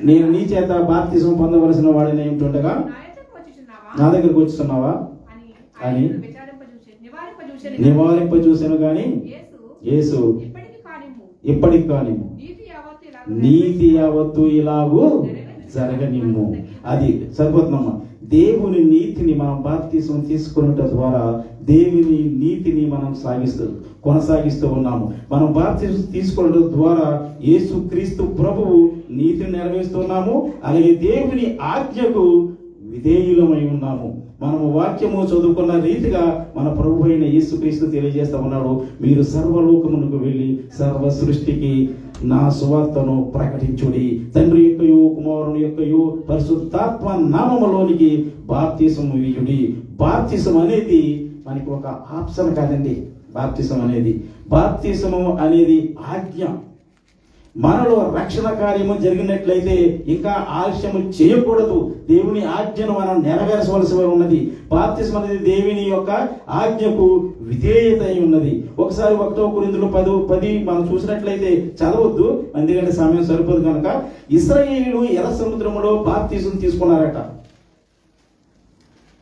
నేను నీ చేత బాప్తిసం పొందవలసిన వాడిని ఏమిటుండగా నా దగ్గరకు వచ్చుతున్నావా అని నివారింప చూశాను. కానీ యేసు ఇప్పటికి కాని నీతి యావత్తు ఇలాగూ జరగనిమ్ము. అది సరిపోతుందమ్మా. దేవుని నీతిని మనం బాప్తిసం తీసుకున్నట ద్వారా దేవుని నీతిని మనం కొనసాగిస్తూ ఉన్నాము. మనం బాప్తిసం తీసుకోవడం ద్వారా యేసు క్రీస్తు ప్రభువు నీతిని నెరవేరుస్తున్నాము. అలాగే దేవుని ఆజ్ఞకు విధేయులమై ఉన్నాము. మనము వాక్యము చదువుకున్న రీతిగా మన ప్రభు అయిన యేసుక్రీస్తు తెలియజేస్తా ఉన్నాడు, మీరు సర్వలోకమునకు వెళ్ళి సర్వ సృష్టికి నా సువార్తను ప్రకటించుడి, తండ్రి యొక్కయు కుమారుని యొక్కయు పరిశుద్ధాత్మ నామములోనికి బాప్తిసము ఇయ్యుడి. బాప్తిసం అనేది మనకి ఒక ఆప్షన్ కాదండి. బాప్తిసము అనేది ఆజ్ఞ. మనలో రక్షణ కార్యము జరిగినట్లయితే ఇంకా ఆలస్యము చేయకూడదు. దేవుని ఆజ్ఞను మనం నెరవేర్చవలసి ఉన్నది. బాప్తిసం అనేది దేవుని యొక్క ఆజ్ఞకు విధేయత అయి ఉన్నది. ఒకసారి 1 కొరింథీయులు 10 మనం చూసినట్లయితే, చదవద్దు ఎందుకంటే సమయం సరిపోదు కనుక. ఇశ్రాయేలీయులు ఎర్ర సముద్రములో బాప్తిసం తీసుకున్నారట.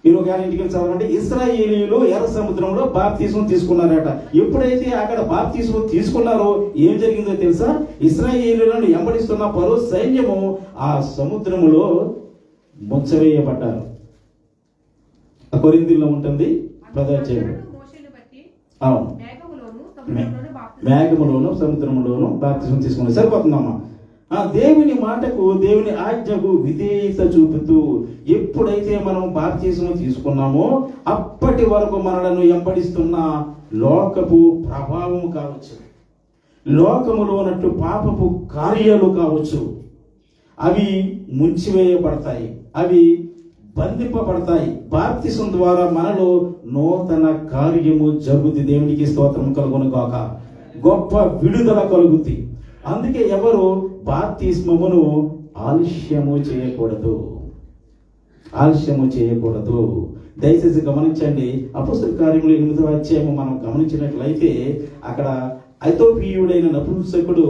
మీరు ఒక ఇంటికి చదవండి. ఇశ్రాయేలీయులు ఎర్ర సముద్రంలో బాప్తిసం తీసుకున్నారట. ఎప్పుడైతే అక్కడ బాప్తిసం తీసుకున్నారో ఏం జరిగిందో తెలుసా? ఇశ్రాయేలీయులను వెంబడిస్తున్న ఫరో సైన్యము ఆ సముద్రములో ముంచవేయబడ్డారు. కొరింథీయుల్లో ఉంటుంది 10వ అధ్యాయం. అవును, మేఘములోను సముద్రములోను బాప్తిసం తీసుకున్నారు. సరిపోతుందమ్మా. ఆ దేవుని మాటకు, దేవుని ఆజ్ఞకు విధేయత చూపుతూ ఎప్పుడైతే మనం బాప్తిస్మం తీసుకున్నామో అప్పటి వరకు మనలను వెంబడిస్తున్న లోకపు ప్రభావం కావచ్చు, లోకములో ఉన్నట్టు పాపపు కార్యాలు కావచ్చు, అవి ముంచివేయబడతాయి, అవి బంధింపబడతాయి. బాప్తిసం ద్వారా మనలో నూతన కార్యము జరుగుతుంది. దేవునికి స్తోత్రం కలుగును గాక. గొప్ప విడుదల కలుగుతుంది. అందుకే ఎవరు బాప్తిస్మమును ఆలస్యము చేయకూడదు, ఆలస్యము చేయకూడదు. దయచేసి గమనించండి. అపొస్తలుల కార్యములు 8వ అధ్యాయము మనం గమనించినట్లయితే అక్కడ ఐథోపియుడైన నపుంసకుడు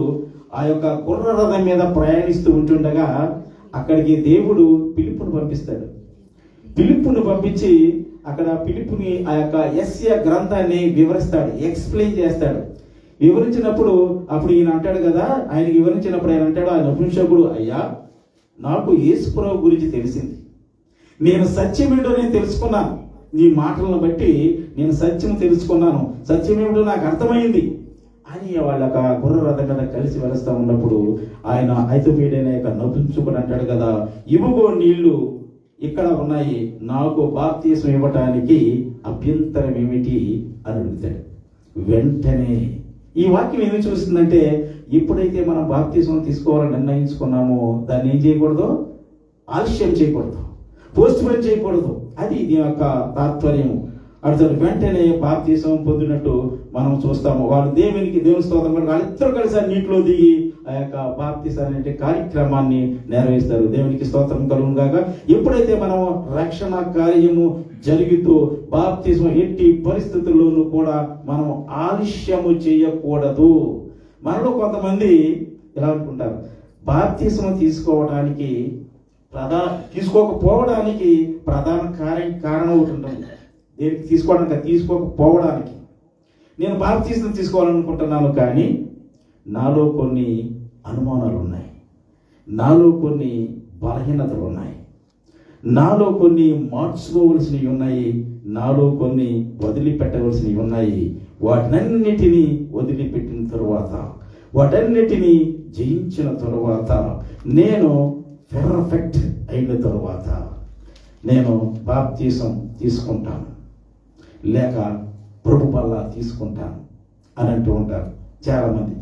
ఆ యొక్క గుర్ర రథం మీద ప్రయాణిస్తూ ఉంటుండగా అక్కడికి దేవుడు ఫిలిప్పును పంపిస్తాడు. ఫిలిప్పును పంపించి అక్కడ ఫిలిప్పుని ఆ యొక్క యెషయా గ్రంథాన్ని వివరిస్తాడు, ఎక్స్ప్లెయిన్ చేస్తాడు. వివరించినప్పుడు అప్పుడు ఈయన అంటాడు కదా, ఆయనకి వివరించినప్పుడు ఆయన అంటాడు, ఆ నపుంసకుడు, అయ్యా నాకు యేసుప్రభు గురించి తెలిసింది, నేను సత్యమేమిటో నేను తెలుసుకున్నాను, నీ మాటలను బట్టి నేను సత్యం తెలుసుకున్నాను, సత్యమేమిటో నాకు అర్థమైంది అని వాళ్ళ గుర్ర రథం మీద కలిసి వెలుస్తూ ఉన్నప్పుడు ఆయన ఐథోపియుడైన యొక్క నపుంసకుడు అంటాడు కదా, ఇవిగో నీళ్లు ఇక్కడ ఉన్నాయి, నాకు బాప్తిస్మం ఇవ్వటానికి అభ్యంతరం ఏమిటి అని అడుగుతాడు. వెంటనే ఈ వాక్యం ఏమి చూస్తుందంటే, ఎప్పుడైతే మనం బాప్తిస్మం తీసుకోవాలని నిర్ణయించుకున్నామో దాన్ని ఏం చేయకూడదు, ఆలస్యం చేయకూడదు, పోస్ట్ పోన్ చేయకూడదు. అది దీని యొక్క తాత్పర్యము. అర్థం వెంటనే బాప్తిస్మం పొందినట్టు మనం చూస్తాము. వాళ్ళు దేవుని స్తోత్రం వాళ్ళిద్దరూ కలిసి నీటిలో దిగి ఆ యొక్క బాప్తిసం అనే కార్యక్రమాన్ని నెరవేరుస్తారు. దేవునికి స్తోత్రం కలుగును గాక. ఎప్పుడైతే మనం రక్షణ కార్యము జరుగుతూ బాప్తిస్మం ఎట్టి పరిస్థితుల్లోనూ కూడా మనం ఆలస్యము చేయకూడదు. మనలో కొంతమంది ఎలా అనుకుంటారు, బాప్తిస్మం తీసుకోకపోవడానికి ప్రధాన కారణం ఒకటి ఉంటుంది. దేనికి తీసుకోకపోవడానికి నేను బాప్తిస్మం తీసుకోవాలనుకుంటున్నాను, కానీ నాలో కొన్ని అనుమానాలు ఉన్నాయి, నాలో కొన్ని బలహీనతలు ఉన్నాయి, నాలో కొన్ని మార్చుకోవలసినవి ఉన్నాయి, నాలో కొన్ని వదిలిపెట్టవలసినవి ఉన్నాయి. వాటినన్నిటినీ వదిలిపెట్టిన తరువాత, వాటన్నిటినీ జయించిన తరువాత, నేను పర్ఫెక్ట్ అయిన తరువాత నేను బాప్తిసం తీసుకుంటాను, లేక ప్రభు వల్ల తీసుకుంటాను అని అంటూ ఉంటారు చాలామంది.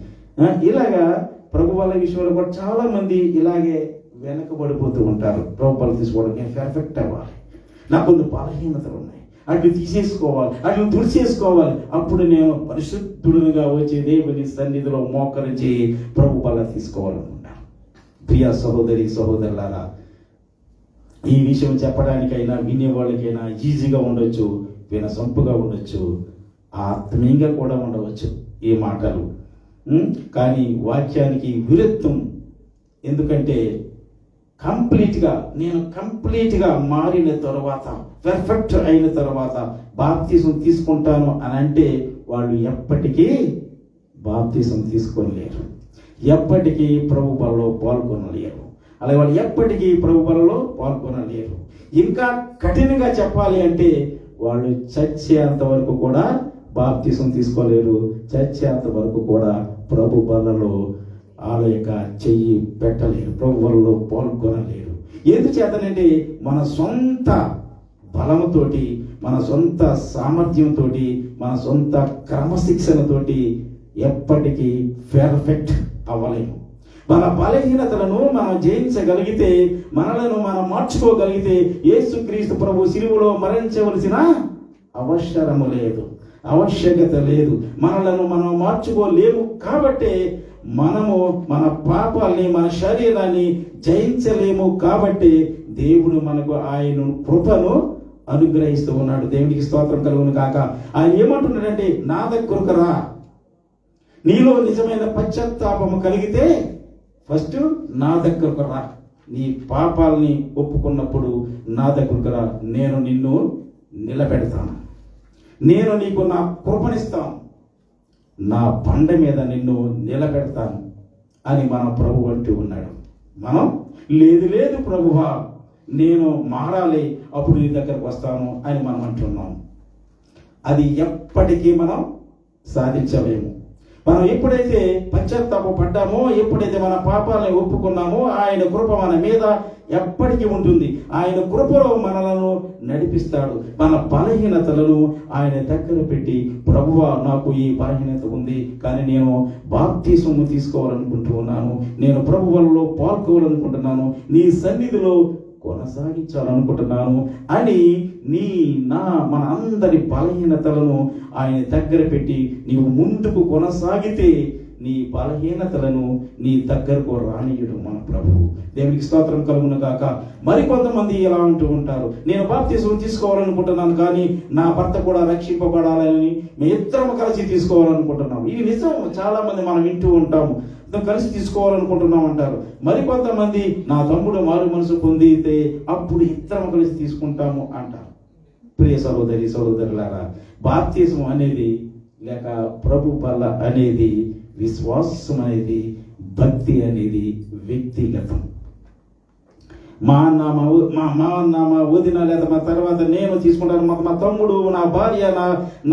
ఇలాగా ప్రభు వల్ల విషయంలో కూడా చాలామంది ఇలాగే వెనకబడిపోతూ ఉంటారు. ప్రభు వల్ల తీసుకోవడం, నేను పర్ఫెక్ట్ అవ్వాలి, నాకు కొన్ని బలహీనతలు ఉన్నాయి, అటు తీసేసుకోవాలి, అటు తుడిచేసుకోవాలి, అప్పుడు నేను పరిశుద్ధుడుగా వచ్చే దేవుని సన్నిధిలో మోకరించి ప్రభు వల్ల తీసుకోవాలనుకుంటాను. ప్రియ సహోదరి సహోదరులారా, ఈ విషయం చెప్పడానికైనా వినేవాళ్ళకైనా ఈజీగా ఉండొచ్చు, వినసొంపుగా ఉండొచ్చు, ఆత్మీయంగా కూడా ఉండవచ్చు ఈ మాటలు. కానీ వాక్యానికి విరుద్ధం. ఎందుకంటే నేను కంప్లీట్గా మారిన తర్వాత, పర్ఫెక్ట్ అయిన తర్వాత బాప్తిసం తీసుకుంటాను అని అంటే వాళ్ళు ఎప్పటికీ బాప్తిసం తీసుకోలేరు, ఎప్పటికీ ప్రభు బలలో పాల్గొనలేరు. అలాగే వాళ్ళు ఎప్పటికీ ప్రభు బలలో పాల్గొనలేరు. ఇంకా కఠినంగా చెప్పాలి అంటే వాళ్ళు చచ్చేంత వరకు కూడా బాప్తిసం తీసుకోలేరు, చచ్చేంత వరకు కూడా ప్రభు బలలో వాళ్ళ యొక్క చెయ్యి పెట్టలేరు, ప్రభు బలలో పాల్గొనలేరు. ఎందుచేతనంటే మన సొంత బలముతోటి, మన సొంత సామర్థ్యంతో, మన సొంత క్రమశిక్షణతోటి ఎప్పటికీ పర్ఫెక్ట్ అవ్వలేము. మన బలహీనతలను మనం జయించగలిగితే, మనలను మనం మార్చుకోగలిగితే యేసుక్రీస్తు ప్రభు శిలువలో మరణించవలసిన అవసరము లేదు, ఆవశ్యకత లేదు. మనలను మనం మార్చుకోలేము కాబట్టి, మనము మన పాపాల్ని, మన శరీరాన్ని జయించలేము కాబట్టి దేవుడు మనకు ఆయన కృపను అనుగ్రహిస్తూ ఉన్నాడు. దేవునికి స్తోత్రం కలుగును కాక. ఆయన ఏమంటున్నాడంటే, నా దగ్గరకు రా, నీలో నిజమైన పశ్చాత్తాపము కలిగితే ఫస్ట్ నా దగ్గరకు రా, నీ పాపాలని ఒప్పుకున్నప్పుడు నా దగ్గరకు రా, నేను నిన్ను నిలబెడతాను, నేను నీకు నా కృపనిస్తాను, నా బండ మీద నిన్ను నిలబెడతాను అని మన ప్రభు అంటూ ఉన్నాడు. మనం లేదు ప్రభువా, నేను మారాలి, అప్పుడు నీ దగ్గరకు వస్తాను అని మనం అంటున్నాం. అది ఎప్పటికీ మనం సాధించలేము. మనం ఎప్పుడైతే పశ్చాత్తాపడ్డామో, ఎప్పుడైతే మన పాపాలని ఒప్పుకున్నామో, ఆయన కృప మన మీద ఎప్పటికీ ఉంటుంది. ఆయన కృపలో మనలను నడిపిస్తాడు. మన బలహీనతలను ఆయన దగ్గర పెట్టి, ప్రభువా నాకు ఈ బలహీనత ఉంది, కానీ నేను బాప్తిస్మము తీసుకోవాలనుకుంటూ ఉన్నాను, నేను ప్రభువులో పాల్గొవాలనుకుంటున్నాను, నీ సన్నిధిలో కొనసాగించాలనుకుంటున్నాను అని మన అందరి బలహీనతలను ఆయన దగ్గర పెట్టి నీవు ముందుకు కొనసాగితే నీ బలహీనతలను నీ దగ్గరకు రానియడు మన ప్రభువు. దేవునికి స్తోత్రం కలుగును గాక. మరికొంతమంది ఇలా అంటూ ఉంటారు, నేను బాప్తిస్మం తీసుకోవాలనుకుంటున్నాను, కానీ నా భర్త కూడా రక్షింపబడాలని మేము ఇద్దరం కలిసి తీసుకోవాలనుకుంటున్నాము. ఇది నిజం, చాలా మంది మనం వింటూ ఉంటాము, కలిసి తీసుకోవాలనుకుంటున్నాం అంటారు. మరికొంతమంది నా తమ్ముడు మారు మనసు పొందితే అప్పుడు ఇద్దరం కలిసి తీసుకుంటాము అంటారు. ప్రియ సహోదరి సహోదరులారా, బాప్తిస్మం అనేది లేక ప్రభు బల అనేది, విశ్వాసం అనేది, భక్తి అనేది వ్యక్తిగతం. మా వదిన లేదా మా తర్వాత నేను తీసుకుంటాను, మా తమ్ముడు, నా భార్య,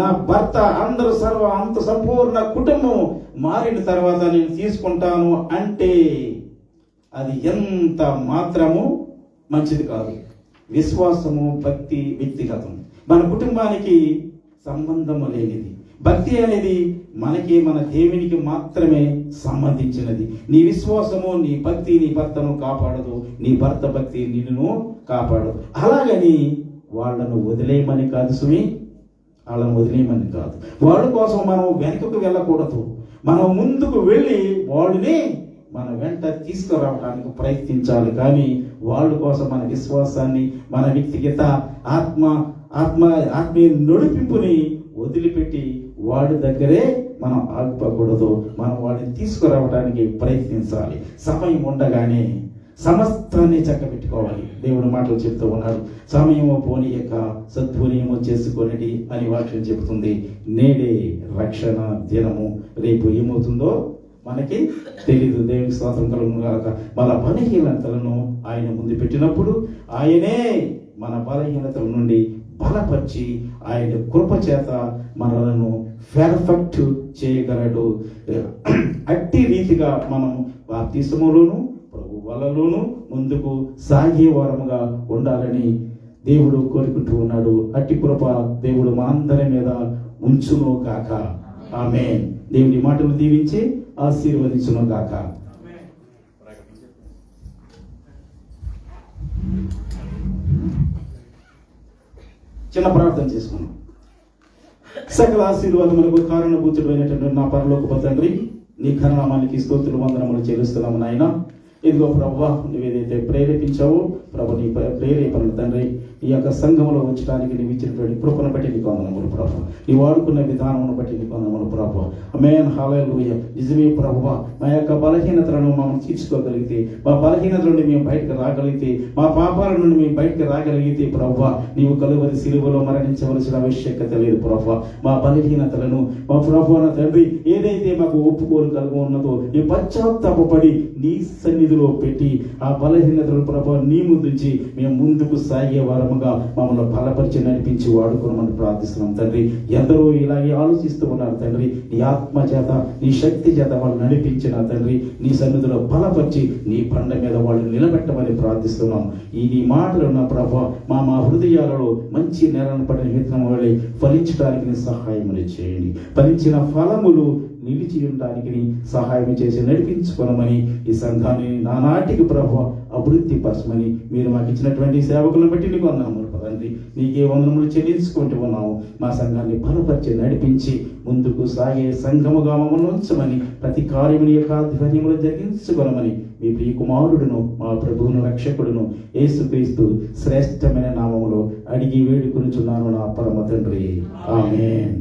నా భర్త, అందరూ అంత సంపూర్ణ కుటుంబం మారిన తర్వాత నేను తీసుకుంటాను అంటే అది ఎంత మాత్రము మంచిది కాదు. విశ్వాసము, భక్తి వ్యక్తిగతం, మన కుటుంబానికి సంబంధము లేనిది. భక్తి అనేది మనకి, మన దేవునికి మాత్రమే సంబంధించినది. నీ విశ్వాసము, నీ భక్తి నీ భర్తను కాపాడదు, నీ భర్త భక్తి నిన్ను కాపాడదు. అలాగని వాళ్ళను వదిలేయమని కాదు సుమి, వాళ్ళను వదిలేయమని కాదు. వాళ్ళ కోసం మనం వెనుకకు వెళ్ళకూడదు, మనం ముందుకు వెళ్ళి వాళ్ళని మన వెంట తీసుకురావడానికి ప్రయత్నించాలి. కానీ వాళ్ళ కోసం మన విశ్వాసాన్ని, మన వ్యక్తిగత ఆత్మీయ నడిపింపుని వదిలిపెట్టి వాడి దగ్గరే మనం ఆగిపోకూడదు. మనం వాడిని తీసుకురావడానికి ప్రయత్నించాలి. సమయం ఉండగానే సమస్తాన్ని చక్కబెట్టుకోవాలి. దేవుడు మాటలు చెప్తూ ఉన్నాడు, సమయము పోనీయక సద్వినియోగము చేసుకొనిడి అని వాక్యం చెబుతుంది. నేడే రక్షణ దినము, రేపు ఏమవుతుందో మనకి తెలీదు. దేవునికి స్తోత్రం కలుగును గాక. మన బలహీనతలను ఆయన ముందు పెట్టినప్పుడు ఆయనే మన బలహీనతల నుండి బలపరిచి ఆయన కృప చేత మనలను పెర్ఫెక్ట్ చేయగలడు. అట్టి రీతిగా మనం బాప్తిస్మములోను ప్రభు వలలోను ముందుకు సాగే వారముగా ఉండాలని దేవుడు కోరుకుంటూ ఉన్నాడు. అట్టి కృప దేవుడు మనందరి మీద ఉంచును గాక. ఆమేన్. దేవుడి మాటలు దీవించి ఆశీర్వదించును గాక. చిన్న ప్రార్థన చేసుకున్నాం. సకల ఆశీర్వాదములకు కారణభూతుడు అయినటువంటి నా పరలోకపు తండ్రి, నీ ఘననామానికి స్తోత్రులు వందనములు చెల్లిస్తున్నాము నాయన. ఇదిగో ప్రభువా, నువ్వేదైతే ప్రేరేపించావో ప్రభు, నీ ప్రేరేపణలు తండ్రి ఈ యొక్క సంఘంలో ఉంచడానికి నీవు ఇచ్చినటువంటి కృపను బట్టి నీకు వందనములు ప్రభు, నీ వాడుకున్న విధానమును బట్టి నీకు వందనములు ప్రభు. ఆమేన్. హల్లెలూయా. నిజమే ప్రభువా, మా యొక్క బలహీనతలను మనం తీర్చుకోగలిగితే, మా బలహీనత నుండి మేము బయటకు రాగలిగితే, మా పాపాల నుండి మేము బయటకు రాగలిగితే ప్రభువా, నీవు కలువరి సిలువలో మరణించవలసిన ఆవశ్యకత లేదు ప్రభువా. మా బలహీనతలను మా ప్రభువా తండ్రి ఏదైతే మాకు ఒప్పుకోలు కలిగి ఉన్నదో ఈ పశ్చాత్తాపడి నీ సన్నిధిలో పెట్టి ఆ బలహీనతలను ప్రభువా నీ ముందుంచి మేము ముందుకు సాగే వారముగా మమ్మల్ని బలపరిచి నడిపించి వాడుకోమని ప్రార్థిస్తున్నాం తండ్రి. ఎందరో ఇలాగే ఆలోచిస్తూ ఉన్నారు తండ్రి, నీ ఆత్మ చేత నీ శక్తి చేత వాళ్ళు నడిపించిన తండ్రి, నీ సన్నిధిలో బలపరిచి నీ బండ మీద వాళ్ళు నిలబెట్టమని ప్రార్థిస్తున్నాం. ఈ నీ మాటలు నా ప్రభువా మా హృదయాలలో మంచి నేలను పడిన విత్తనం వలె ఫలించడానికి నీ సహాయం చేయండి. ఫలించిన ఫలములు నిలిచి ఉండడానికి సహాయం చేసి నడిపించుకోనమని ఈ సంఘాన్ని నానాటికి ప్రభువా అభివృద్ధి పరచమని మీరు మాకు ఇచ్చినటువంటి సేవకులను బట్టి నీకు వందనములు తండ్రి. నీకే వందనములు చెల్లించుకుంటూ ఉన్నాము. మా సంఘాన్ని బలపరిచి నడిపించి ముందుకు సాగే సంఘముగా మమ్మల్ని ఉంచమని, ప్రతి కార్యముని యొక్క ఆధ్వర్యములు జరిగించుకోనమని మీ ప్రియ కుమారుడును మా ప్రభువును రక్షకుడును యేసుక్రీస్తు శ్రేష్టమైన నామములో అడిగి వేడుకొనుచున్నాను నా పరమ తండ్రి. ఆమేన్.